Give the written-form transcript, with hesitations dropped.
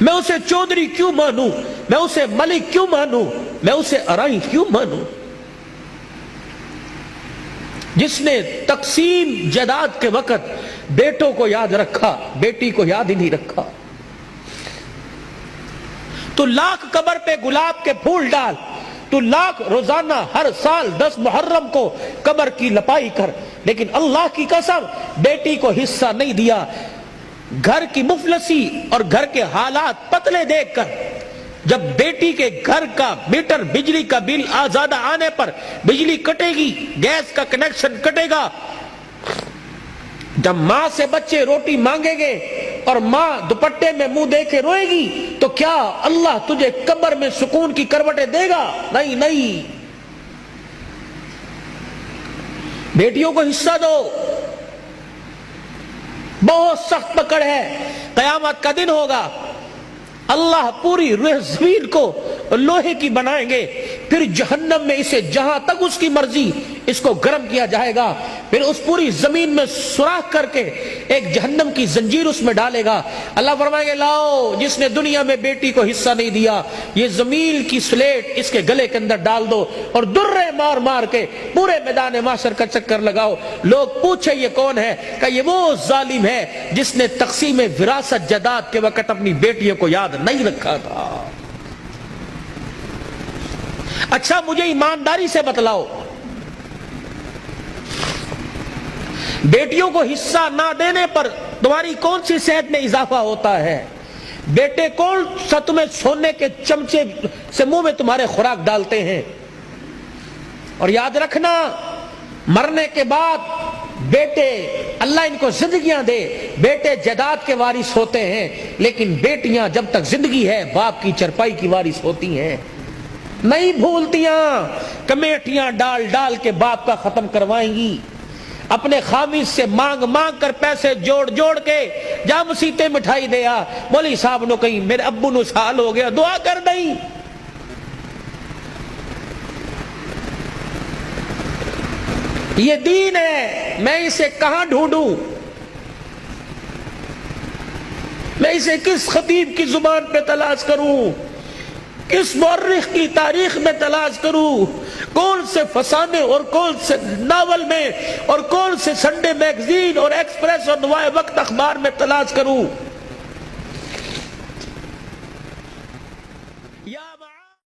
میں اسے چودھری کیوں مانوں؟ میں اسے ملک کیوں مانوں؟ میں اسے ارائی کیوں مانوں؟ جس نے تقسیم جائیداد کے وقت بیٹوں کو یاد رکھا، بیٹی کو یاد ہی نہیں رکھا۔ تو لاکھ قبر پہ گلاب کے پھول ڈال، تو لاکھ روزانہ ہر سال 10 محرم کو قبر کی لپائی کر، لیکن اللہ کی قسم بیٹی کو حصہ نہیں دیا۔ گھر کی مفلسی اور گھر کے حالات پتلے دیکھ کر جب بیٹی کے گھر کا میٹر بجلی کا بل زیادہ آنے پر بجلی کٹے گی، گیس کا کنیکشن کٹے گا، جب ماں سے بچے روٹی مانگیں گے اور ماں دوپٹے میں منہ دے کے روئے گی، تو کیا اللہ تجھے قبر میں سکون کی کروٹیں دے گا؟ نہیں نہیں۔ بیٹیوں کو حصہ دو۔ بہت سخت پکڑ ہے، قیامت کا دن ہوگا، اللہ پوری روح زمین کو لوہے کی بنائیں گے، پھر جہنم میں اسے جہاں تک اس کی مرضی اس کو گرم کیا جائے گا، پھر اس پوری زمین میں سوراخ کر کے ایک جہنم کی زنجیر اس میں ڈالے گا۔ اللہ فرمائیں گے لاؤ، جس نے دنیا میں بیٹی کو حصہ نہیں دیا، یہ زمین کی سلیٹ اس کے گلے کے اندر ڈال دو اور درے مار مار کے پورے میدان محشر کا چکر لگاؤ۔ لوگ پوچھے یہ کون ہے؟ کہ یہ وہ ظالم ہے جس نے تقسیم وراثت جائیداد کے وقت اپنی بیٹیوں کو یاد نہیں رکھا تھا۔ اچھا مجھے ایمانداری سے بتلاؤ، بیٹیوں کو حصہ نہ دینے پر تمہاری کون سی صحت میں اضافہ ہوتا ہے؟ بیٹے کون سا تمہیں سونے کے چمچے سے منہ میں تمہارے خوراک ڈالتے ہیں؟ اور یاد رکھنا، مرنے کے بعد بیٹے، اللہ ان کو زندگیاں دے، بیٹے جائیداد کے وارث ہوتے ہیں، لیکن بیٹیاں جب تک زندگی ہے باپ کی چرپائی کی وارث ہوتی ہیں، نہیں بھولتیاں، کمیٹیاں ڈال ڈال کے باپ کا ختم کروائیں گی، اپنے خامس سے مانگ مانگ کر پیسے جوڑ جوڑ کے جا مسیطے مٹھائی دیا، مولوی صاحب نے کہیں میرے ابو نو سال ہو گیا دعا کر دیں۔ یہ دین ہے، میں اسے کہاں ڈھونڈوں؟ میں اسے کس خطیب کی زبان پہ تلاش کروں؟ کس مورخ کی تاریخ میں تلاش کروں؟ کون سے فسانے اور کون سے ناول میں اور کون سے سنڈے میگزین اور ایکسپریس اور نوائے وقت اخبار میں تلاش کروں؟